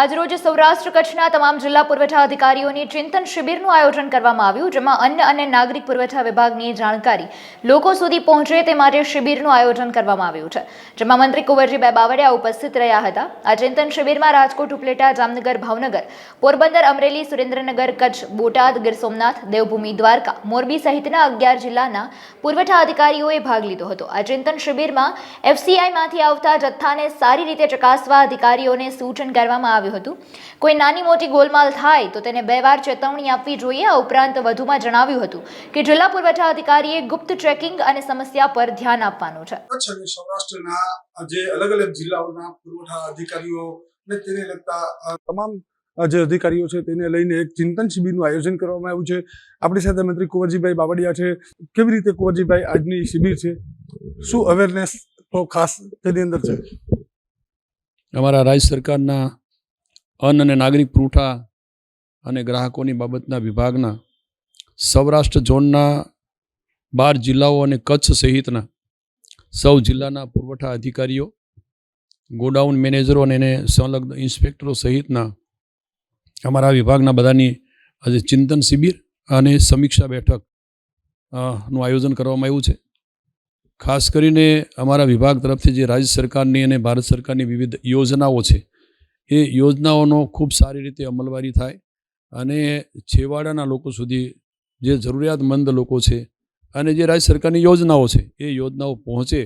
આજરોજ સૌરાષ્ટ્ર કચ્છના તમામ જિલ્લા પુરવઠા અધિકારીઓની ચિંતન શિબિરનું આયોજન કરવામાં આવ્યું, જેમાં અન્ન અને નાગરિક પુરવઠા વિભાગની જાણકારી લોકો સુધી પહોંચે તે માટે શિબિરનું આયોજન કરવામાં આવ્યું છે, જેમાં મંત્રી કુંવરજીભાઈ બાવળિયા ઉપસ્થિત રહ્યા હતા। આ ચિંતન શિબિરમાં રાજકોટ, ઉપલેટા, જામનગર, ભાવનગર, પોરબંદર, અમરેલી, સુરેન્દ્રનગર, કચ્છ, બોટાદ, ગીર સોમનાથ, દેવભૂમિ, દ્વારકા, મોરબી સહિતના 11 જિલ્લાના પુરવઠા અધિકારીઓએ ભાગ લીધો હતો। આ ચિંતન શિબિરમાં FCIમાંથી આવતા જથ્થાને સારી રીતે ચકાસવા અધિકારીઓને સૂચન કરવામાં આવ્યું હતું। કોઈ નાની મોટી ગોલમાલ થાય તો તેને 2 વાર ચેતવણી આપવી જોઈએ। આ ઉપરાંત વધુમાં જણાવ્યું હતું કે જિલ્લા પુરવઠા અધિકારીએ ગુપ્ત ટ્રેકિંગ અને સમસ્યા પર ધ્યાન આપવાનું છે। કચ્છ અને સૌરાષ્ટ્રના જે અલગ અલગ જિલ્લાઓના પુરવઠા અધિકારીઓ ને તેને લગતા તમામ જે અધિકારીઓ છે તેને લઈને એક ચિંતન શિબિરનું આયોજન કરવામાં આવ્યું છે। આપણી સાથે મંત્રી કુંવરજીભાઈ બાવળિયા છે। કેવી રીતે કુંવરજીભાઈ આજની શિબિર છે, શું અવેરનેસ તો ખાસ તેની અંદર છે? અમારા રાજ્ય સરકારના અન્ન અને નાગરિક પુરવઠા અને ગ્રાહકોની બાબતના વિભાગના સૌરાષ્ટ્ર ઝોનના 12 જિલ્લાઓ અને કચ્છ સહિતના સૌ જિલ્લાના પુરવઠા અધિકારીઓ, ગોડાઉન મેનેજરો અને એને સંલગ્ન ઇન્સ્પેક્ટરો સહિતના અમારા વિભાગના બધાની આજે ચિંતન શિબિર અને સમીક્ષા બેઠક નું આયોજન કરવામાં આવ્યું છે। ખાસ કરીને અમારા વિભાગ તરફથી જે રાજ્ય સરકારની અને ભારત સરકારની વિવિધ યોજનાઓ છે એ યોજનાઓનો ખૂબ સારી રીતે અમલવારી થાય અને છેવાડાના લોકો સુધી જે જરૂરિયાતમંદ લોકો છે અને જે રાજ્ય સરકારની યોજનાઓ છે એ યોજનાઓ પહોંચે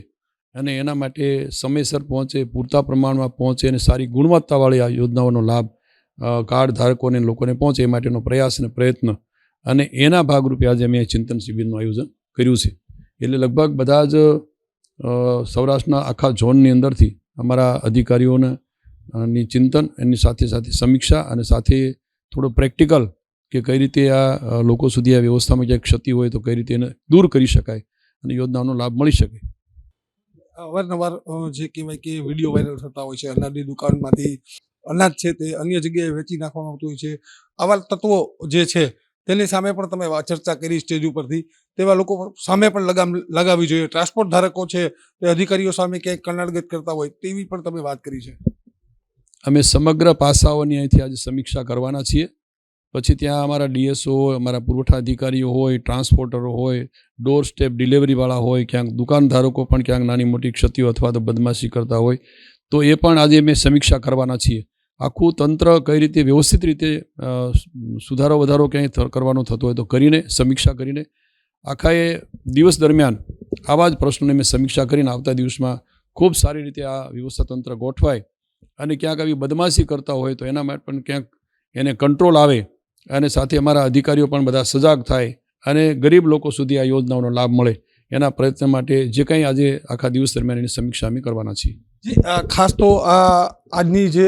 અને એના માટે સમયસર પહોંચે, પૂરતા પ્રમાણમાં પહોંચે અને સારી ગુણવત્તાવાળી આ યોજનાઓનો લાભ કાર્ડ ધારકોને લોકોને પહોંચે એ માટેનો પ્રયાસ અને પ્રયત્ન અને એના ભાગરૂપે આજે અમે ચિંતન શિબિરનું આયોજન કર્યું છે। એટલે લગભગ બધા જ સૌરાષ્ટ્રના આખા ઝોનની અંદરથી અમારા અધિકારીઓને ની ચિંતન, એની સાથે સાથે સમીક્ષા અને સાથે થોડો પ્રેક્ટિકલ કે કઈ રીતે આ લોકો સુધી આ વ્યવસ્થામાં ક્યાંક ક્ષતિ હોય તો કઈ રીતે એને દૂર કરી શકાય અને યોજનાઓનો લાભ મળી શકે। અવારનવાર જે કહેવાય કે વિડીયો વાયરલ થતા હોય છે, અનાજની દુકાનમાંથી અનાજ છે તે અન્ય જગ્યાએ વેચી નાખવામાં આવતું હોય છે। આવા તત્વો જે છે તેની સામે પણ તમે ચર્ચા કરી સ્ટેજ ઉપરથી, તેવા લોકો સામે પણ લગામ લગાવવી જોઈએ। ટ્રાન્સપોર્ટ ધારકો છે તે અધિકારીઓ સામે ક્યાંય કનાડગત કરતા હોય તેવી પણ તમે વાત કરી છે। અમે સમગ્ર પાસાઓની અહીંથી આજે સમીક્ષા કરવાના છીએ। પછી ત્યાં અમારા DSO હોય, અમારા પુરવઠા અધિકારીઓ હોય, ટ્રાન્સપોર્ટરો હોય, ડોર સ્ટેપ ડિલિવરીવાળા હોય, ક્યાંક દુકાનધારકો પણ ક્યાંક નાની મોટી ક્ષતિઓ અથવા તો બદમાશી કરતા હોય તો એ પણ આજે અમે સમીક્ષા કરવાના છીએ। આખું તંત્ર કઈ રીતે વ્યવસ્થિત રીતે સુધારો વધારો ક્યાંય કરવાનો થતો હોય તો કરીને સમીક્ષા કરીને આખા એ દિવસ દરમિયાન આવા જ પ્રશ્નોને મેં સમીક્ષા કરીને આવતા દિવસમાં ખૂબ સારી રીતે આ વ્યવસ્થા તંત્ર ગોઠવાય અને ક્યાંક આવી બદમાશી કરતા હોય તો એના માટે પણ ક્યાંક એને કંટ્રોલ આવે અને સાથે અમારા અધિકારીઓ પણ બધા સજાગ થાય અને ગરીબ લોકો સુધી આ યોજનાઓનો લાભ મળે એના પ્રયત્ન માટે જે કંઈ આજે આખા દિવસ દરમિયાન એની સમીક્ષા અમે કરવાના છીએ। ખાસ તો આજની જે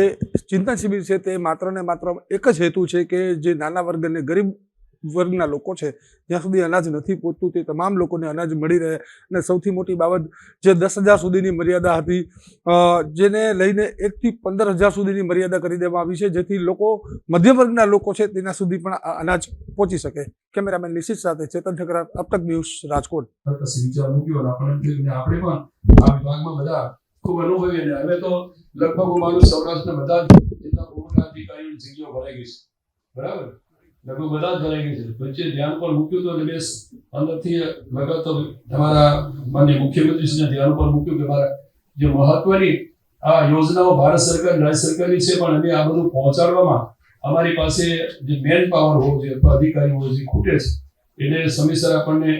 ચિંતન શિબિર છે તે માત્ર ને માત્ર એક જ હેતુ છે કે જે નાના વર્ગ અને ગરીબ વર્ગના લોકો છે જ્યાં સુધી અનાજ નથી પહોંચતું તે તમામ લોકોને અનાજ મળી રહે। અને સૌથી મોટી બાબત જે 10,000 સુધીની મર્યાદા હતી જેને લઈને 1 થી 15,000 સુધીની મર્યાદા કરી દેવામાં આવી છે, જેથી લોકો મધ્યમ વર્ગના લોકો છે તેના સુધી પણ અનાજ પહોંચી શકે। કેમેરામેન નિશિત સાથે ચેતન ઠકરાર, અબતક ન્યૂઝ, રાજકોટ। ખૂબ અનુભવી અને હવે તો લગભગ મારું સૌરાષ્ટ્રના બધા જિલ્લા પુરવઠા અધિકારીઓની જગ્યાઓ ભરાઈ ગઈ છે, બરાબર? લગભગ બધા જ ભરાઈ ગઈ છે। વચ્ચે ધ્યાન પર મૂક્યું તો એટલે અંદરથી લગાતો તમારા માન્ય મુખ્યમંત્રીશ્રીને ધ્યાન પર મૂક્યું કે મારા જે મહત્વની આ યોજનાઓ ભારત સરકાર, રાજ્ય સરકારની છે પણ અમે આ બધું પહોંચાડવામાં અમારી પાસે જે મેન પાવર હોવો જોઈએ અથવા અધિકારીઓ જે ખૂટે છે એટલે સમયસર આપણને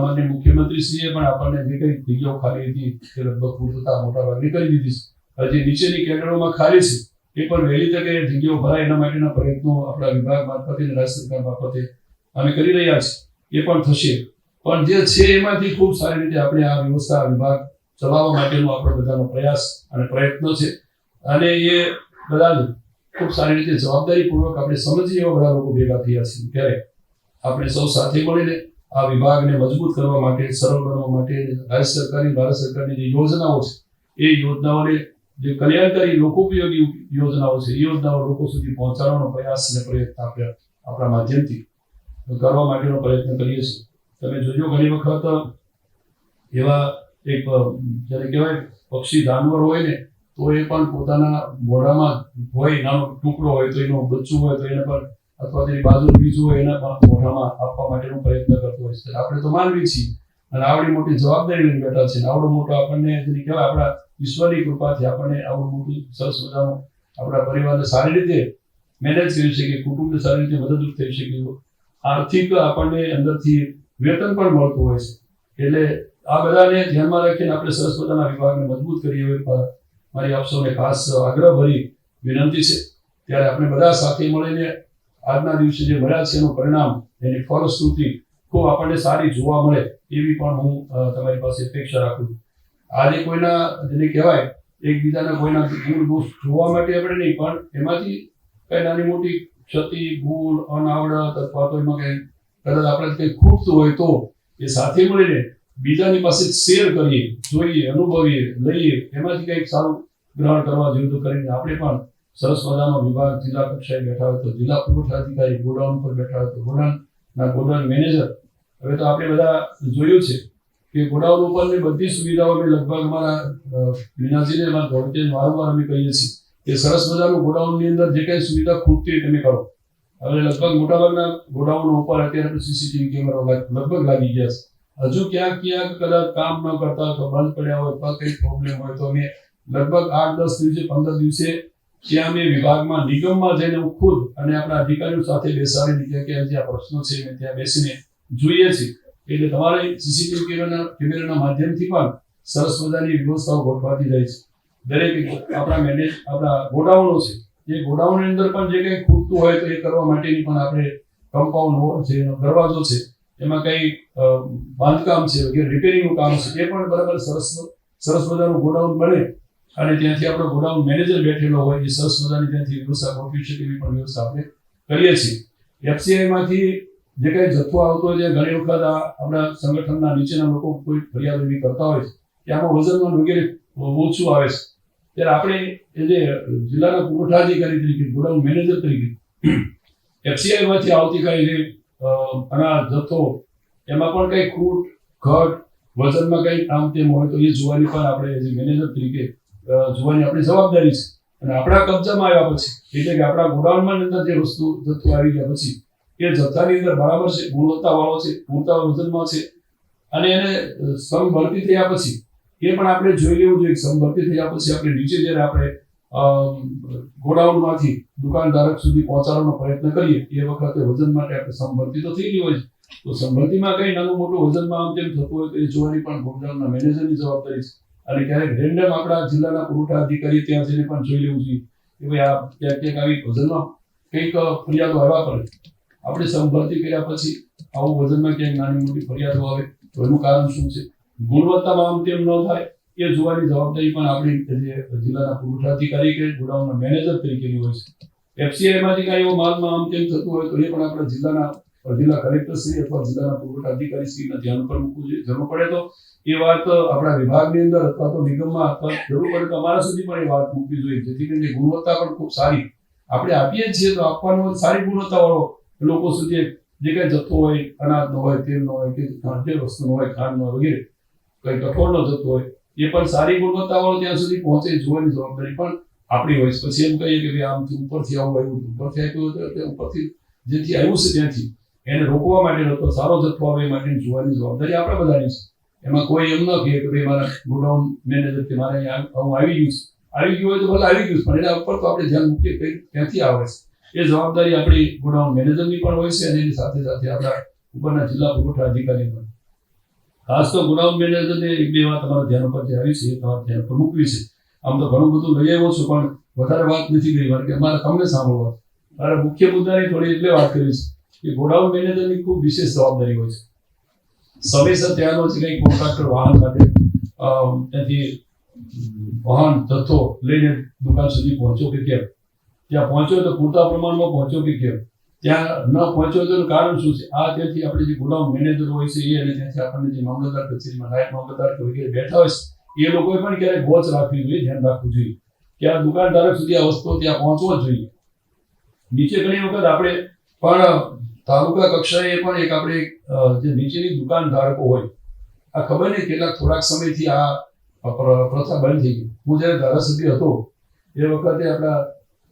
માન્ય મુખ્યમંત્રીશ્રીએ પણ આપણને જે કઈ જગ્યાઓ ખાલી હતી તે લગભગ પૂરતા મોટા ભાગની કરી દીધી છે। હજી નીચેની કેન્દ્રોમાં ખાલી છે એ પણ વહેલી તકે જગ્યાઓ ભરાય એના માટેના પ્રયત્નો આપણા વિભાગ મારફતે અને રાજ્ય સરકાર મારફતે અમે કરી રહ્યા છીએ, એ પણ થશે। પણ જે છે એમાંથી ખૂબ સારી રીતે આપણે આ વ્યવસ્થા વિભાગ ચલાવવા માટેનો આપણો બધાનો પ્રયાસ અને પ્રયત્ન છે અને એ બધા ખૂબ સારી રીતે જવાબદારીપૂર્વક આપણે સમજીએ એવા બધા લોકો ભેગા થયા છીએ ત્યારે આપણે સૌ સાથે મળીને આ વિભાગને મજબૂત કરવા માટે, સરળ બનાવવા માટે રાજ્ય સરકારની, ભારત સરકારની જે યોજનાઓ છે એ યોજનાઓને જે કલ્યાણકારી લોકોપયોગી યોજનાઓ છે એ યોજનાઓ લોકો સુધી પહોંચાડવાનો પ્રયાસ અને પ્રયત્ન આપણે આપણા માધ્યમથી કરવા માટેનો પ્રયત્ન કરીએ છીએ। તમે જોજો ઘણી વખત એવા એક જેને કહેવાય પક્ષી જાનવર હોય ને તો એ પણ પોતાના મોઢામાં હોય નાનો ટુકડો હોય તો એનું બચ્ચું હોય તો એને પણ અથવા તેની બાજુ બીજું હોય એના પણ મોઢામાં આપવા માટેનો પ્રયત્ન કરતો હોય છે. આપણે તો માનવી છીએ અને આવડી મોટી જવાબદારી લઈને બેઠા છે. આવડો મોટો આપણને જેને કહેવાય આપણા ઈશ્વરની કૃપાથી આપણને આવડું મોટું સરસ મજાનું આપણા પરિવારને સારી રીતે મેનેજ કરી શકીએ, કુટુંબને સારી રીતે મદદરૂપ થઈ શકીએ, આર્થિક આપણને અંદરથી વેતન પણ મળતું હોય છે. એટલે આ બધાને ધ્યાનમાં રાખીને આપણે સરસ મજાના વિભાગને મજબૂત કરીએ એવી મારી આપ સૌને ખાસ આગ્રહભરી વિનંતી છે. ત્યારે આપણે બધા સાથે મળીને આજના દિવસે જે મળ્યા છે એનું પરિણામ, એની ફલશ્રુતિ ખૂબ આપણને સારી જોવા મળે એવી પણ હું તમારી પાસે અપેક્ષા રાખું છું. આજે કોઈના જેને કહેવાય એકબીજાના કોઈના ગુણ દોષ જોવા માટે આપણે નહીં, પણ એમાંથી કઈ નાની મોટી ક્ષતિ, ભૂલ, અનાવડત અથવા તો એમાં કઈ કદાચ આપણે કંઈ ખૂટતું હોય તો એ સાથે મળીને બીજાની પાસે શેર કરીએ, જોઈએ, અનુભવીએ, લઈએ, એમાંથી કંઈક સારું ગ્રહણ કરવા જોઈએ તો કરીને આપણે પણ સરસ મજાનો વિભાગ જિલ્લા કક્ષાએ બેઠા હોય તો જિલ્લા પુરવઠા અધિકારી, ગોડાઉન પર બેઠા હોય તો ગોડાઉન મેનેજર. હવે તો આપણે બધા જોયું છે કે ગોડાઉન ઉપરની બધી સુવિધાઓ અમે લગભગ અમારા મીનાજીને વારંવાર અમે કહીએ છીએ કે સરસ મજાનું ગોડાઉનની અંદર જે કંઈ સુવિધા ખૂટતી હોય તમે કરો. હવે લગભગ મોટાભાગના ગોડાઉનો ઉપર અત્યારે સીસીટીવી કેમેરા લગભગ લાગી ગયા છે. હજુ ક્યાંક કદાચ કામ ન કરતા અથવા બંધ પડ્યા હોય અથવા કંઈ પ્રોબ્લેમ હોય તો અમે લગભગ 8-10 દિવસે 15 દિવસે ત્યાં અમે વિભાગમાં નિગમમાં જઈને હું ખુદ અને આપણા અધિકારીઓ સાથે બેસાડીને કે જ્યાં પ્રશ્નો છે એને ત્યાં બેસીને જોઈએ છીએ. એટલે તમારે સીસીટીવી કેમેરાના માધ્યમથી પણ સરસ મજાની વ્યવસ્થાઓ ગોઠવાતી જાય છે. દરેક આપણા ગોડાઉનો છે એ ગોડાઉનની અંદર પણ જે કંઈ ખૂટતું હોય તો એ કરવા માટેની પણ આપણે કમ્પાઉન્ડ વોલ છે, એનો દરવાજો છે, એમાં કંઈ બાંધકામ છે વગેરે રિપેરિંગનું કામ છે એ પણ બરાબર સરસ મજાનું ગોડાઉન બને અને ત્યાંથી આપણો ગોડાઉન મેનેજર બેઠેલો હોય એ સરસ મજાની ત્યાંથી વ્યવસ્થા ગોઠવી શકે એવી પણ વ્યવસ્થા આપણે કરીએ છીએ. એફસીઆઈમાંથી જે કંઈ જથ્થો આવતો હોય છે ઘણી વખત આપણા સંગઠનના નીચેના લોકો કોઈ ફરિયાદ એવી કરતા હોય છે કે આમાં વજનમાં વગેરે ઓછું આવે છે. ત્યારે આપણે એ જે જિલ્લાના પુરવઠા અધિકારી તરીકે, ગોડાઉન મેનેજર તરીકે એફસીઆઈમાંથી આવતી કાંઈ જે અનાજ જથ્થો એમાં પણ કંઈ ખૂટ ઘટ વજનમાં કંઈ આમ તેમ હોય તો એ જોવાની પણ આપણે જે મેનેજર તરીકે જોવાની આપણી જવાબદારી છે. અને આપણા કબજામાં આવ્યા પછી એટલે કે આપણા ગોડાઉનમાં અંદર જે વસ્તુ જથ્થો આવી ગયા પછી એ જથ્થાની અંદર બરાબર છે, ગુણવત્તાવાળો છે, પૂરતા વજનમાં છે અને એને સમભરતી થયા પછી એ પણ આપણે જોઈ લેવું જોઈએ. સમભરતી થયા પછી આપણે નીચે જ્યારે આપણે ગોડાઉનમાંથી દુકાનદારક સુધી પહોંચાડવાનો પ્રયત્ન કરીએ એ વખતે વજન માટે આપણે સમભરતી તો થઈ ગઈ હોય છે. તો સમભરતીમાં કંઈ નાનું મોટું વજનમાં આમ તેમ થતું હોય તો એ જોવાની પણ ગોડાઉનના મેનેજરની જવાબદારી છે. અને ક્યારેક રેન્ડમ આપણા જિલ્લાના પુરવઠા અધિકારી ત્યાં જઈને પણ જોઈ લેવું જોઈએ કે ભાઈ આ ક્યાંક આવી વજનમાં કંઈક ફરિયાદો આવ્યા પડે. આપણે સમભરતી કર્યા પછી આવું વજનમાં ક્યાંક નાની મોટી ફરિયાદો આવે તો એનું કારણ શું છે, ગુણવત્તામાં આમ તેમ ન થાય એ જોવાની જવાબદારી પણ આપણી જિલ્લાના પુરવઠા અધિકારી કે ગોડાઉનના મેનેજર તરીકેની હોય છે. એફસીઆઈમાંથી કાંઈ એવો માલમાં આમ તેમ થતું હોય તો એ પણ આપણા જિલ્લા કલેક્ટરશ્રી અથવા જિલ્લાના પુરવઠા અધિકારીશ્રીના ધ્યાન પર મૂકવું જોઈએ. જરૂર પડે તો એ વાત આપણા વિભાગની અંદર અથવા તો નિગમમાં અથવા જરૂર પડે તો અમારા સુધી પણ એ વાત મૂકવી જોઈએ જેથી કરીને ગુણવત્તા પણ ખૂબ સારી આપણે આપીએ છીએ તો આપવાનું સારી ગુણવત્તાવાળો લોકો સુધી જે કંઈ જથ્થો હોય, અનાજનો હોય, તેલનો હોય કે જે વસ્તુનો હોય, ખાંડનો વગેરે કંઈ કઠોળનો જથ્થો હોય એ પણ સારી ગુણવત્તાવાળો ત્યાં સુધી પહોંચે જોવાની જવાબદારી પણ આપણી હોય છે. પછી એમ કહીએ કે ભાઈ આમથી ઉપરથી આવું આવ્યું, ઉપરથી આવ્યું હોય તો ઉપરથી જેથી આવ્યું છે ત્યાંથી એને રોકવા માટેનો તો સારો જથ્થો આવે એ માટેની જોવાની જવાબદારી આપણે બધાની છે. એમાં કોઈ એમ ન કહે કે ભાઈ મારા ગોડાઉન મેનેજર કે મારે અહીંયા આવી ગયું હોય તો ભલે આવી ગયું પણ એના ઉપર તો આપણે ધ્યાન મૂકીએ કંઈ ક્યાંથી આવે છે એ જવાબદારી આપણી ગોડાઉન મેનેજરની પણ હોય છે અને એની સાથે સાથે આપણા ઉપરના જિલ્લા પુરવઠા અધિકારી પણ. ખાસ તો ગોડાઉન મેનેજરને એક બે વાત તમારા ધ્યાન ઉપર જે આવી છે એ તમારા ધ્યાન પર મૂકવી છે. આમ તો ઘણું બધું લઈ આવ્યો છું પણ વધારે વાત નથી કરી કારણ કે અમારે તમને સાંભળવા મારે મુખ્ય મુદ્દાની થોડી એટલે વાત કરી છે કે ગોડાઉન મેનેજરની ખૂબ વિશેષ જવાબદારી હોય છે. સમયસર ત્યાંનો જે કંઈ કોન્ટ્રાક્ટર વાહન માટે ત્યાંથી વાહન જથ્થો લઈને દુકાન સુધી પહોંચ્યો કે કેમ, ત્યાં પહોંચ્યો તો પૂરતા પ્રમાણમાં પહોંચ્યો કે કેમ, ત્યાં ન પહોંચ્યો તો કારણ શું છે. આ ત્યાંથી આપણે જે ગોડાઉન મેનેજર હોય છે એ અને ત્યાંથી આપણને જે મામલતદાર કચેરીમાં નાયબ મામલતદાર કે વગેરે બેઠા હોય છે એ લોકોએ પણ ક્યારેક વોચ રાખવી જોઈએ, ધ્યાન રાખવું જોઈએ કે આ દુકાનદારક સુધી આ વસ્તુ ત્યાં પહોંચવો જ જોઈએ. નીચે ઘણી વખત આપણે પણ તાલુકા કક્ષાએ પણ એક આપણે જે નીચેની દુકાનધારકો હોય આ ખબર નહીં કેટલાક થોડાક સમયથી આ પ્રથા બંધ થઈ ગઈ. હું જ્યારે ધારાસભ્ય હતો એ વખતે આપણા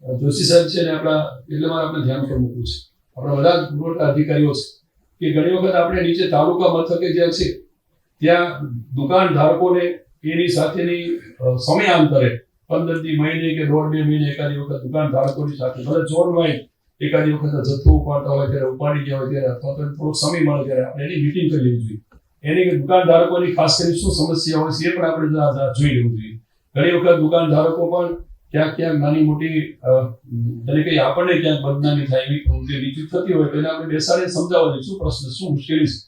જોશી સાહેબ છે ને આપણા એટલે મારે આપણે ધ્યાન પર મૂકવું છે. આપણા બધા જ પુરવઠા અધિકારીઓ છે કે ઘણી વખત આપણે નીચે તાલુકા મથકે જ્યાં છે ત્યાં દુકાન ધારકોને એની સાથેની સમયાંતરે 15 મહિને કે 1.5-2 મહિને એકાદી વખત દુકાન ધારકોની સાથે ભલે જોડ વાય એકાદી વખત જથ્થો ઉપાડતા હોય ત્યારે ઉપાડી ગયા હોય ત્યારે અથવા તો થોડોક સમય મળે ત્યારે આપણે એની મિટિંગ કરી લેવી જોઈએ. એની દુકાન ધારકોની ખાસ કરી શું સમસ્યા હોય છે એ પણ આપણે જોઈ લેવું જોઈએ. ઘણી વખત દુકાન ધારકો પણ ક્યાંક નાની મોટી તરીકે આપણને ક્યાંક બદનામી થાય એવી પ્રવૃત્તિ નીચી થતી હોય તો એને આપણે બેસાડીને સમજાવવા જોઈએ શું પ્રશ્ન શું મુશ્કેલી છે.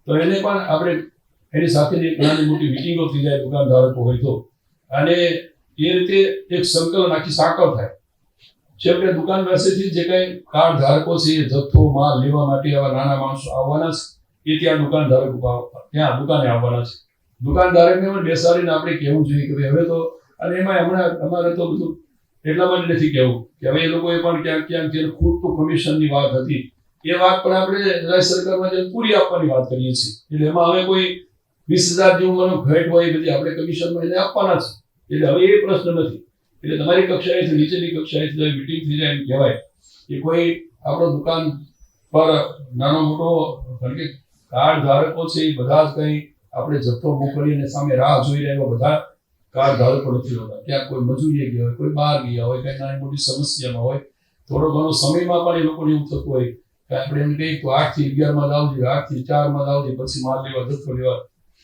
તો એને પણ આપણે એની સાથેની નાની મોટી મિટિંગો થઈ જાય દુકાન ધારકો હોય તો, અને એ રીતે એક સંકલન આખી સાંકળ થાય. છેવટે દુકાન પાસેથી જે કઈ કાર્ડ ધારકો છે એ જથ્થો માલ લેવા માટે આવા નાના માણસો આવવાના છે એ ત્યાં દુકાન ધારકો ત્યાં દુકાને આવવાના છે. દુકાનદારને પણ બેસાડીને આપણે કહેવું જોઈએ કે હવે તો, અને એમાં હમણાં અમારે તો બધું એટલા માટે નથી કહેવું કે હવે એ લોકોએ પણ ક્યાંક જે ખૂટતું કમિશનની વાત હતી એ વાત પણ આપણે રાજ્ય સરકારમાં જે પૂરી આપવાની વાત કરીએ છીએ. એટલે એમાં હવે કોઈ 20,000 જેવું મને ભેટ હોય એ બધી આપણે કમિશનમાં એને આપવાના છે. એટલે હવે એ પ્રશ્ન નથી. એટલે તમારી કક્ષાએથી નીચેની કક્ષાએથી મિટિંગ થઈ જાય એમ કહેવાય કે કોઈ આપણો દુકાન પર નાનો મોટો કારણ કે કાર્ડ ધારકો છે એ બધા જ કંઈ આપણે જથ્થો મોકલીને સામે રાહ જોઈ રહ્યા એવા બધા કાર્ડ ધારકો નથી હોતા. ક્યાંક કોઈ મજૂરીએ ગયા હોય, કોઈ બહાર ગયા હોય, કંઈ નાની મોટી સમસ્યામાં હોય, થોડો ઘણો સમયમાં પણ એ લોકોને એવું થતું હોય કે આપણે એમ કહીએ તો 8 થી 11 માં આવજો, 8 થી 4 માં આવજો, પછી માલ લેવા જથ્થો લેવા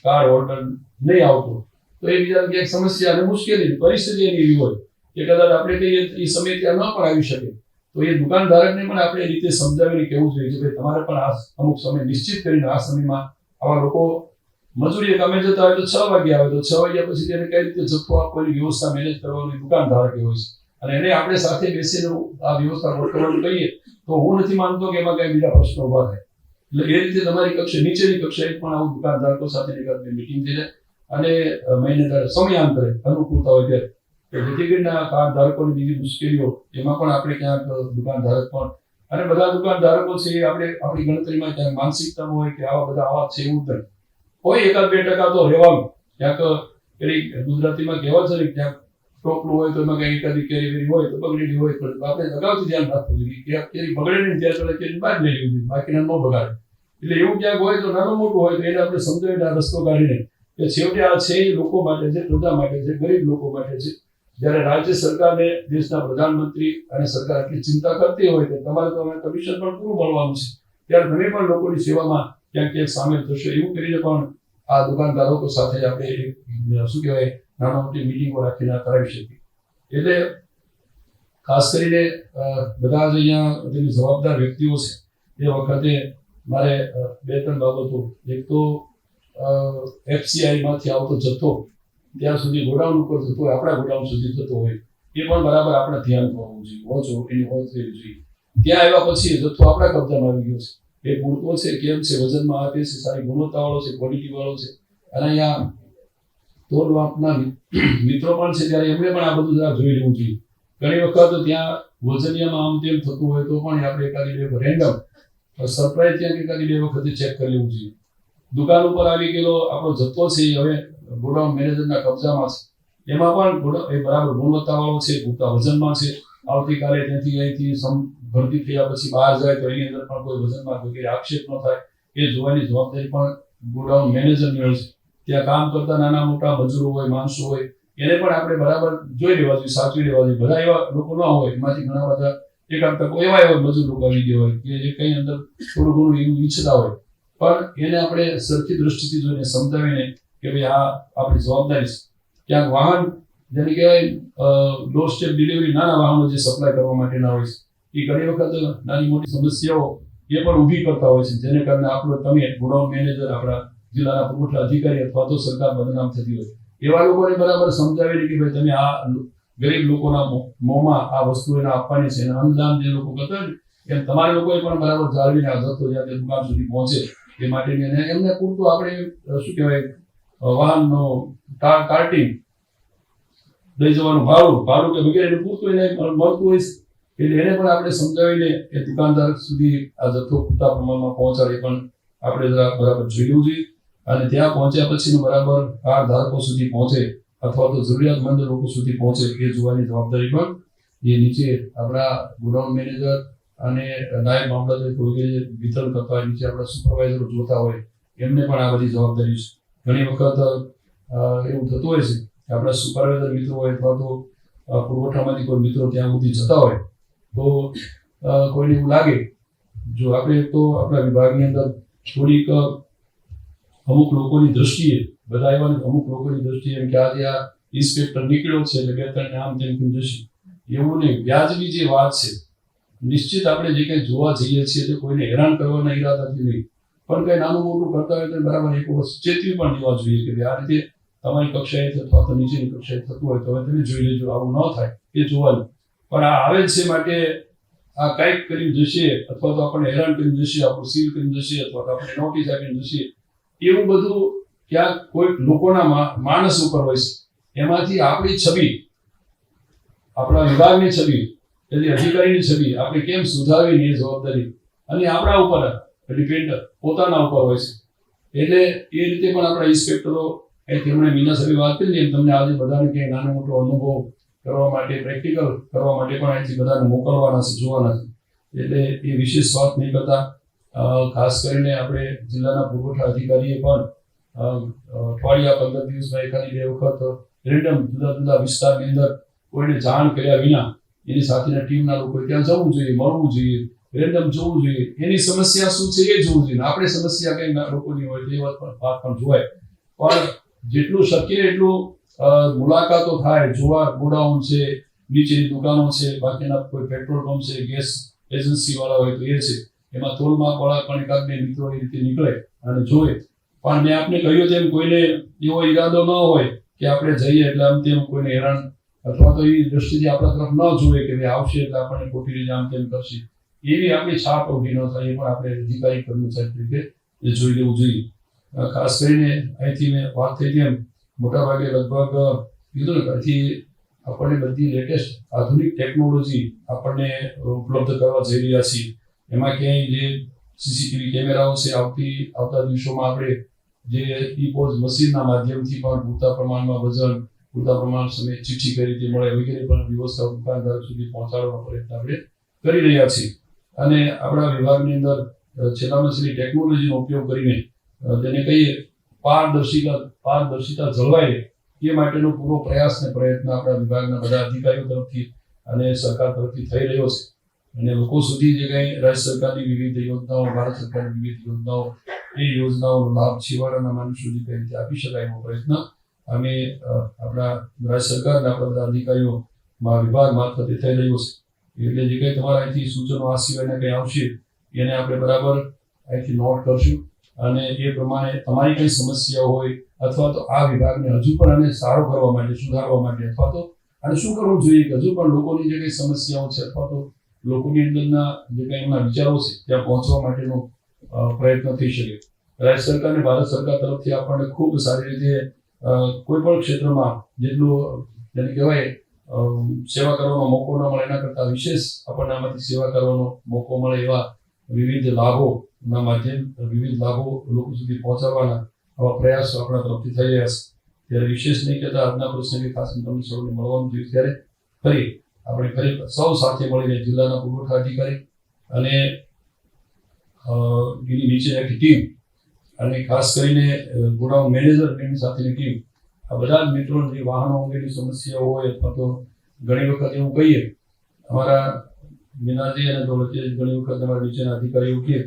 કાર્ડ ઓર્ડર નહીં આવતો તો એ બીજા ક્યાંક સમસ્યા અને મુશ્કેલી પરિસ્થિતિ એની એવી હોય કે કદાચ આપણે કહીએ એ સમય ત્યાં ન પણ આવી શકે. તો એ દુકાનદારને પણ આપણે એ રીતે સમજાવીને કહેવું જોઈએ કે ભાઈ તમારે પણ આ અમુક સમય નિશ્ચિત કરીને આ સમયમાં આવા લોકો મજૂરીએ કામે જતા હોય તો 6 વાગે આવે તો 6 વાગ્યા પછી તેને કઈ રીતે જથ્થો આપવાની વ્યવસ્થા મેનેજ કરવાની દુકાનદાર હોય છે અને એને આપણે સાથે બેસીને આ વ્યવસ્થા ગોઠવવાનું કહીએ તો હું નથી માનતો કે એમાં કઈ બીજા પ્રશ્નો ઉભા થાય. એટલે એ રીતે તમારી કક્ષા નીચેની કક્ષાએ પણ આવું દુકાનદારો સાથેની એકાદ મિટિંગ થઈ જાય અને મહિને સમયાંતરે અનુકૂળતા હોય ત્યારે કે જેથી કરીને આ કાર્ડ ધારકોની બીજી મુશ્કેલીઓ એમાં પણ આપણે ક્યાંક દુકાનધારક પણ અને બધા દુકાનધારકો છે એ આપણે આપણી ગણતરીમાં ક્યાંક માનસિકતામાં હોય કે આવા બધા આવા છે એવું નહીં હોય. 1-2% તો રહેવાનું ક્યાંક પેલી ગુજરાતીમાં કહેવા છે ને ક્યાંક ટોપલું હોય તો એમાં કઈ એકાદી કેરી વેરી હોય તો બગડેલી હોય પણ આપણે અગાઉથી ધ્યાન રાખવું જોઈએ કે કેરી બગડે નહીં ત્યાં તો કેરી બહાર લઈ લેવી જોઈએ, બાકીના ન બગાડે. એટલે એવું ક્યાંક હોય તો નાનું મોટું હોય તો એને આપણે સમજાવીને આ રસ્તો કાઢીને કે છેવટે આ છે એ લોકો માટે છે, પ્રજા માટે છે, ગરીબ લોકો માટે છે. જ્યારે રાજ્ય સરકારને દેશના પ્રધાનમંત્રી અને સરકાર આટલી ચિંતા કરતી હોય કે તમારે તો કમિશન પણ પૂરું મળવાનું છે ત્યારે તમે પણ લોકોની સેવામાં ક્યાંક સામેલ થશો એવું કરીને પણ આ દુકાનદારો સાથે આપણે શું કહેવાય નાના મોટી મિટિંગો રાખીને કરાવી શકીએ. એટલે ખાસ કરીને બધા જ અહીંયા જેની જવાબદાર વ્યક્તિઓ છે એ વખતે મારે 2-3 બાબતો, એક તો FCI માંથી આવતો જથ્થો ત્યાં સુધી ગોડાઉન ઉપર થતો હોય, આપણા ગોડાઉન સુધી થતો હોય એ પણ બરાબર આપણે ધ્યાન કરવું જોઈએ, વોચ એની વોચ લેવી જોઈએ. ત્યાં આવ્યા પછી જથ્થો આપણા કબજામાં આવી ગયો છે એ પૂરતો છે કેમ છે, વજનમાં આપે છે, સારી ગુણવત્તાવાળો છે, ક્વોલિટીવાળો છે. અને અહીંયા તોડ માપના મિત્રો પણ છે ત્યારે એમણે પણ આ બધું જરા જોઈ લેવું જોઈએ. ઘણી વખત ત્યાં વજનિયામાં આમ તેમ થતું હોય તો પણ આપણે એકાદી 2 રેન્ડમ સરપ્રાઈઝ ત્યાં એકાદી 2 વખતે ચેક કરી લેવું જોઈએ. દુકાન ઉપર આવી ગયેલો આપણો જથ્થો છે એ હવે ગોડાઉન મેનેજરના કબજામાં છે, એમાં પણ એ બરાબર ગુણવત્તાવાળો છે, પૂરતા વજનમાં છે. આવતીકાલે ત્યાંથી અહીંથી ભરતી થયા પછી બહાર જાય તો એની અંદર પણ કોઈ વજનમાં કોઈ આક્ષેપ ન થાય એ જોવાની જવાબદારી પણ ગોડાઉન મેનેજરની હોય છે. ત્યાં કામ કરતા નાના મોટા મજૂરો હોય, માણસો હોય એને પણ આપણે બરાબર જોઈ લેવા જોઈએ, સાચવી લેવા જોઈએ. બધા એવા લોકો ન હોય, એમાંથી ઘણા બધા એકાદ તકો એવા મજૂર લોકો આવી ગયા હોય કે જે કંઈ અંદર થોડું ઘણું એવું ઈચ્છતા હોય પણ એને આપણે સરખી દ્રષ્ટિથી જોઈને સમજાવીને કે ભાઈ આ આપણી જવાબદારી છે. ક્યાંક વાહન જેને કહેવાય ડોર સ્ટેપ ડિલિવરી નાના વાહનો જે સપ્લાય કરવા માટેના હોય છે એ ઘણી વખત નાની મોટી સમસ્યાઓ એ પણ ઊભી કરતા હોય છે જેને કારણે આપણો તમે ગોડાઉન મેનેજર, આપણા જિલ્લાના પુરવઠા અધિકારી અથવા તો સરકાર બદનામ થતી હોય એવા લોકોને બરાબર સમજાવીને કે ભાઈ તમે આ ગરીબ લોકોના મોંમાં આ વસ્તુ એને આપવાની છે અને અનુદાન જે લોકો કરતા હોય એમ તમારા લોકોએ પણ બરાબર જાળવીને આ જથ્થો જ્યાં તે દુકાન સુધી પહોંચે એ માટેની અને એમને પૂરતું આપણે શું કહેવાય વાહનનો કાર્ટિંગ લઈ જવાનું ભાડું કે વગેરે પૂરતું એને મળતું હોય છે એટલે એને પણ આપણે સમજાવીને એ દુકાનદાર સુધી આ જથ્થો પૂરતા પ્રમાણમાં પહોંચાડે પણ આપણે જરા બરાબર જોઈ લેવું જોઈએ. અને ત્યાં પહોંચ્યા પછીનું બરાબર કાર ધારકો સુધી પહોંચે અથવા તો જરૂરિયાતમંદ લોકો સુધી પહોંચે એ જોવાની જવાબદારી પણ એ નીચે આપણા ગોડાઉન મેનેજર અને નાયબ મામલતદાર વગેરે વિતરણ કરતા હોય, નીચે આપણા સુપરવાઇઝરો જોતા હોય, એમને પણ આ બધી જવાબદારી છે. ઘણી વખત એવું થતું હોય છે કે આપણા સુપરવાઇઝર મિત્રો હોય અથવા તો પુરવઠામાંથી કોઈ મિત્રો ત્યાં સુધી જતા હોય તો કોઈને એવું લાગે, જો આપણે તો આપણા વિભાગની અંદર થોડીક અમુક લોકોની દ્રષ્ટિએ બધા એવા અમુક લોકોની દ્રષ્ટિએ એમ કે આજે આ ઇન્સ્પેક્ટર નીકળ્યો છે એટલે 2-3 આમ તેમ કેમ જશે, એવું નહીં. વ્યાજબી જે વાત છે, નિશ્ચિત આપણે જે કંઈ જોવા જઈએ છીએ તો કોઈને હેરાન કરવાના ઈરાદાથી નહીં, પણ કંઈ નાનું મોટું કરતા હોય તો બરાબર એક વસ્તુ ચેતવી પણ દેવા જોઈએ કે આ રીતે તમારી કક્ષાએ અથવા તો નીચેની કક્ષાએ થતું હોય તો હવે તમે જોઈ લેજો, આવું ન થાય એ જોવાનું. પણ આ આવે છે માટે આ કંઈક કરી જશે અથવા તો આપણને હેરાન કરી જશે, આપણું સીલ કરી જશે અથવા તો આપણે નોટિસ આપીને જશે, એવું બધું ક્યાંક કોઈ લોકોના માણસ ઉપર હોય છે. એમાંથી આપણી છબી, આપણા વિભાગની છબી, એટલે અધિકારીની છબી આપણે કેમ સુધારવી એ જવાબદારી અને આપણા ઉપર ડિપેન્ડ પોતાના ઉપર હોય છે. એટલે એ રીતે પણ આપણા ઇન્સ્પેક્ટરો તેમણે મીના સાહેબે વાત કરી એમ તમને આજે બધાને ક્યાંય નાનો મોટો અનુભવ કરવા માટે, પ્રેક્ટિકલ કરવા માટે પણ અહીંથી બધાને મોકલવાના છે, જોવાના છે. એટલે એ વિશેષ વાત નહીં કરતા ખાસ કરીને આપણે જિલ્લાના પુરવઠા અધિકારીએ પણ અઠવાડિયા 15 દિવસમાં એકાદી 2 વખત રેન્ડમ જુદા જુદા વિસ્તારની અંદર કોઈને જાણ કર્યા વિના એની સાથેના ટીમના લોકોએ ત્યાં જવું જોઈએ, મળવું જોઈએ, રેન્ડમ જોવું જોઈએ, એની સમસ્યા શું છે એ જોવું જોઈએ. આપણે સમસ્યા કઈ લોકોની હોય તો એ વાત પણ જોવાય, પણ જેટલું શક્ય એટલું મુલાકાતો થાય, જોવા ગોડાઉન છે, નીચેની દુકાનો છે, બાકીના કોઈ પેટ્રોલ પંપ છે, ગેસ એજન્સી વાળા હોય તો એ છે, એમાં તોલમાપ વાળા પણ એકાદ 2 મિત્રો એ રીતે નીકળે અને જોવે. પણ મેં આપને કહ્યું તેમ કોઈને એવો ઈરાદો ન હોય કે આપણે જઈએ એટલે આમ તેમ કોઈને હેરાન અથવા તો એ દ્રષ્ટિથી આપણા તરફ ન જોવે કે ભાઈ આવશે એટલે આપણને ખોટી રીતે આમ તેમ કરશે, એવી આપણી છાપ ઊભી ન થાય. એ પણ આપણે અધિકારી કર્મચારી તરીકે એ જોઈ લેવું જોઈએ. ખાસ કરીને અહીંથી મેં વાત થઈ તેમ મોટાભાગે લગભગ કીધું ને અહીંથી આપણને બધી લેટેસ્ટ આધુનિક ટેકનોલોજી આપણને ઉપલબ્ધ કરવા જઈ રહ્યા છીએ. એમાં ક્યાંય જે સીસીટીવી કેમેરાઓ છે, આવતા દિવસોમાં આપણે જે ઈ-પોઝ મશીનના માધ્યમથી પણ પૂરતા પ્રમાણમાં વજન, પૂરતા પ્રમાણ સમય ચિઠ્ઠી કઈ રીતે મળે વગેરે પણ વ્યવસ્થા દુકાનદાર સુધી પહોંચાડવાનો પ્રયત્ન આપણે કરી રહ્યા છીએ. અને આપણા વિભાગની અંદર છેલ્લામાં છેલ્લી ટેકનોલોજીનો ઉપયોગ કરીને જેને કહીએ પારદર્શિતા જળવાય એ માટેનો પૂરો પ્રયાસ ને પ્રયત્ન આપણા વિભાગના બધા અધિકારીઓ તરફથી અને સરકાર તરફથી થઈ રહ્યો છે. અને લોકો સુધી જે કંઈ રાજ્ય સરકારની વિવિધ યોજનાઓ, ભારત સરકારની વિવિધ યોજનાઓ, એ યોજનાઓનો લાભ છેવાડાના માણસ સુધી કઈ રીતે આપી શકાય એનો પ્રયત્ન અમે આપણા રાજ્ય સરકારના આપણા બધા અધિકારીઓ વિભાગ મારફતે થઈ રહ્યો છે. એટલે જે કંઈ તમારા અહીંથી સૂચનો આ સિવાયના કંઈ આવશે એને આપણે બરાબર અહીંથી નોટ કરશું અને એ પ્રમાણે તમારી કઈ સમસ્યાઓ હોય અથવા તો આ વિભાગને હજુ પણ આને સારો કરવા માટે, સુધારવા માટે અથવા તો આને શું કરવું જોઈએ કે હજુ પણ લોકોની જે કંઈ સમસ્યાઓ છે અથવા તો લોકોની અંદરના જે કંઈ એમના વિચારો છે ત્યાં પહોંચવા માટેનો પ્રયત્ન થઈ શકે. રાજ્ય સરકાર અને ભારત સરકાર તરફથી આપણને ખૂબ સારી રીતે કોઈ પણ ક્ષેત્રમાં જેટલું જેને કહેવાય સેવા કરવાનો મોકો ન મળે એના કરતાં વિશેષ આપણને આમાંથી સેવા કરવાનો મોકો મળે એવા વિવિધ લાભો લોકો સુધી પહોંચાડવાના આવા પ્રયાસો આપણા તરફથી થઈ રહ્યા છે. ત્યારે વિશેષ નહીં કહેતા આજના પ્રસંગે ખાસ તમને સૌને મળવાનું થયું ત્યારે આપણે ફરી સૌ સાથે મળીને જિલ્લાના પુરવઠા અધિકારી અને એની નીચે આખી ટીમ અને ખાસ કરીને ગોડાઉન મેનેજર એની સાથેની ટીમ આ બધા જ મિત્રોને જે વાહનો અંગેની સમસ્યાઓ હોય અથવા તો ઘણી વખત એવું કહીએ અમારા મીનાજી અને દોલતજી ઘણી વખત અમારા નીચેના અધિકારીઓ કહે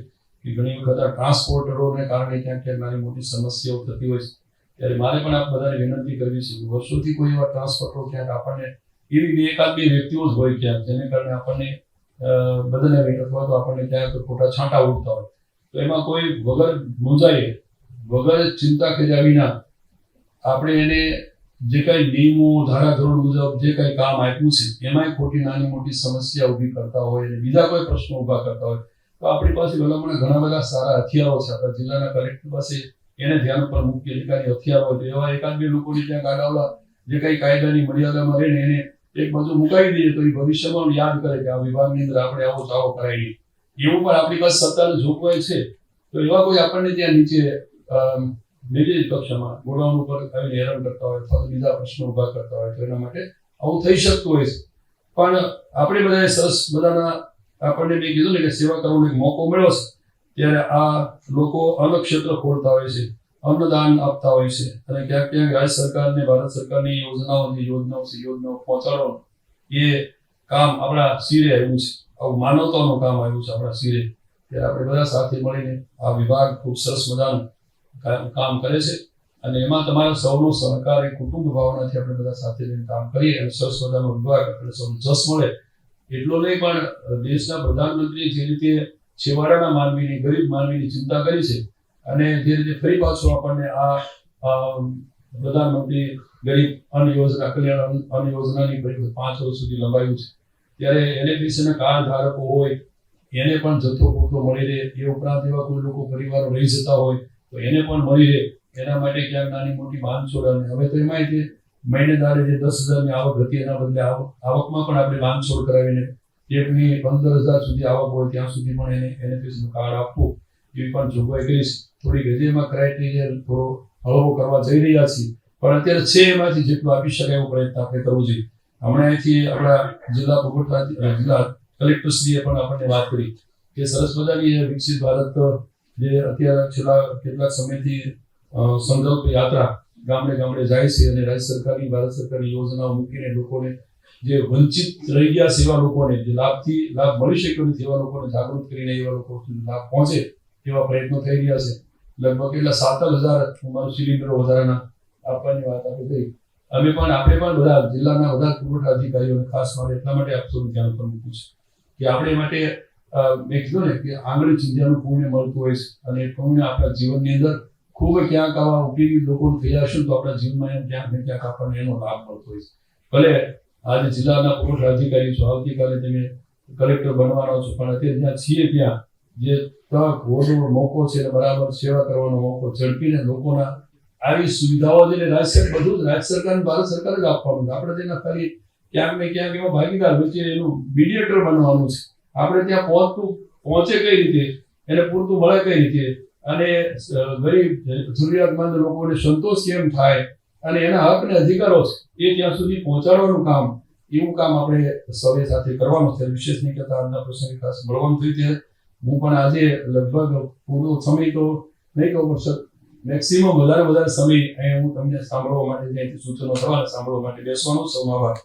કે ઘણી વખત આ ટ્રાન્સપોર્ટરોને કારણે ક્યાંક નાની મોટી સમસ્યાઓ થતી હોય છે. ત્યારે મારે પણ આપ બધાને વિનંતી કરવી છે કે વર્ષોથી કોઈ એવા ટ્રાન્સપોર્ટરો ક્યાંક આપણને એવી એકાદ 2 વ્યક્તિઓ જ હોય ક્યાંક જેને કારણે આપણને બદલે અથવા તો આપણને ક્યાંક ખોટા છાંટા ઉડતા હોય તો એમાં કોઈ વગર મૂંઝાઈએ, વગર ચિંતા કર્યા વિના આપણે એને જે કંઈ નિયમો, ધારાધોરણ મુજબ જે કંઈ કામ આપ્યું છે એમાંય ખોટી નાની મોટી સમસ્યા ઊભી કરતા હોય અને બીજા કોઈ પ્રશ્નો ઊભા કરતા હોય તો આપણી પાસે ભલામણ ઘણા બધા સારા હથિયારો છે. આપણા જિલ્લાના કલેક્ટર પાસે એને ધ્યાન પર મૂકી અધિકારી હથિયારો હોય તો એવા એકાદ 2 લોકોની ત્યાં ગાડાવડા જે કંઈ કાયદાની મર્યાદામાં રહીને એને એક બાજુ મુકાવી દઈએ તો એ ભવિષ્યમાં યાદ કરે કે આ વિભાગની અંદર આપણે આવો ચાવો કરાવી એવું પણ આપણી પાસે સત્તાની જોગવાઈ છે. તો એવા કોઈ આપણને ત્યાં નીચે નિર્દેશ કક્ષામાં ગોડાઉન ઉપર આવીને હેરાન કરતા હોય અથવા તો બીજા પ્રશ્નો ઉભા કરતા હોય તો એના માટે આવું થઈ શકતું હોય છે. પણ આપણે બધાએ સરસ બધાના આપણને મેં કીધું ને કે સેવા કરવાનો એક મોકો મળ્યો છે, ત્યારે આ લોકો અલગ ક્ષેત્ર ખોલતા હોય છે, અન્નદાન આપતા હોય છે, અને ક્યાંક ક્યાંક રાજ્ય સરકારને ભારત સરકારની યોજનાઓ પહોંચાડવાનું એ કામ આપણા શિરે આવ્યું છે. આવું માનવતાનું કામ આવ્યું છે આપણા શિરે. ત્યારે આપણે બધા સાથે મળીને આ વિભાગ ખૂબ સરસ મજાનું કામ કરે છે, અને એમાં તમારા સૌનો સહકાર, એક કુટુંબ ભાવનાથી આપણે બધા સાથે લઈને કામ કરીએ અને સરસ મજાનો વિભાગ આપણે સૌને જશ મળે. એટલો નહીં, પણ દેશના પ્રધાનમંત્રીએ જે રીતે છેવાડાના માનવીની, ગરીબ માનવીની ચિંતા કરી છે, અને જે રીતે ફરી પાછું આપણને આ પ્રધાનમંત્રી ગરીબ અન્ન યોજના, કલ્યાણ અન્ન યોજનાની 5 વર્ષ સુધી લંબાયું છે, ત્યારે એનએફીસીના કાર્ડ ધારકો હોય એને પણ જથ્થો પૂરતો મળી રહે. એ ઉપરાંત એવા કોઈ લોકો પરિવારો રહી જતા હોય તો એને પણ મળી રહે. એના માટે ક્યાંક નાની મોટી બાંધછોડ, અને હવે તો એમાંય તે મહિનેદારે જે 10,000ની આવક હતી એના બદલે આવકમાં પણ આપણે બાંધછોડ કરાવીને એકની 15,000 સુધી આવક હોય ત્યાં સુધી પણ એને એનએફીસીનું કાર્ડ આપવું, એવી પણ જોગવાઈ કરી છે. થોડીક હજી એમાં ક્રાઇટેરિયા થોડો હળવો કરવા જઈ રહ્યા છીએ, પણ અત્યારે છે એમાંથી જેટલું આપી શકાય એવો પ્રયત્ન આપણે કરવો જોઈએ. હમણાં અહીંથી આપણા જિલ્લા જિલ્લા કલેક્ટરશ્રીએ પણ આપણને વાત કરી કે સરસ મજાની વિકસિત ભારત જે અત્યારે છેલ્લા કેટલાક સમયથી સંકલ્પ યાત્રા ગામડે ગામડે જાય છે, અને રાજ્ય સરકારની, ભારત સરકારની યોજનાઓ મૂકીને લોકોને, જે વંચિત રહી ગયા છે એવા લોકોને, જે લાભ મળી શક્યો નથી એવા લોકોને જાગૃત કરીને એવા લોકો સુધી લાભ પહોંચે એવા પ્રયત્નો થઈ રહ્યા છે. લગભગ કેટલા 7,000 સિલિન્ડરો વધારાના આપવાની વાત આપણે કરી. આપણે પણ બધા જિલ્લાના બધા પુરવઠા અધિકારીઓને ખાસ મારે એટલા માટે આપવાનું ધ્યાન પર મૂકવું છે કે આપણે માટે મેં કીધું ને કે આંગળી ચીંધ્યાનું પુણ્ય મળતું હોય છે, અને એ પુણ્ય આપણા જીવનની અંદર ખૂબ ક્યાંક આવા ઉપયોગી લોકો થયા હશે તો આપણા જીવનમાં એમ ક્યાંક ને ક્યાંક આપણને એનો લાભ મળતો હોય છે. ભલે આજે જિલ્લાના પુરવઠા અધિકારી છો, આવતીકાલે તમે કલેક્ટર બનવાનો છો, પણ અત્યારે જ્યાં છીએ ત્યાં જે તક, હોદો, મોકો છે, બરાબર સેવા કરવાનો મોકો ઝડપીને લોકોના આવી સુવિધાઓ છે, બધું જ રાજ્ય સરકાર, ભારત સરકાર જ આપવાનું છે. આપણે તેના ખાલી ક્યાંક ને ક્યાંક એવા ભાગીદાર વચ્ચે એનું મીડિયેટર બનવાનું છે. આપણે ત્યાં પહોંચે કઈ રીતે, એને પૂરતું મળે કઈ રીતે, અને ગરીબ જરૂરિયાતમંદ લોકોને સંતોષ કેમ થાય, અને એના હક અને અધિકારો છે એ ત્યાં સુધી પહોંચાડવાનું કામ, એવું કામ આપણે સૌએ સાથે કરવાનું છે. વિશેષ નહીં કરતા આજના પ્રસંગે ખાસ મળવાનું થયું છે. હું પણ આજે લગભગ પૂરો સમય તો નહીં કહું, પણ મેક્સિમમ વધારે સમય અહીં હું તમને સાંભળવા માટે, સૂચનો થવાને સાંભળવા માટે બેસવાનો છું. આભાર.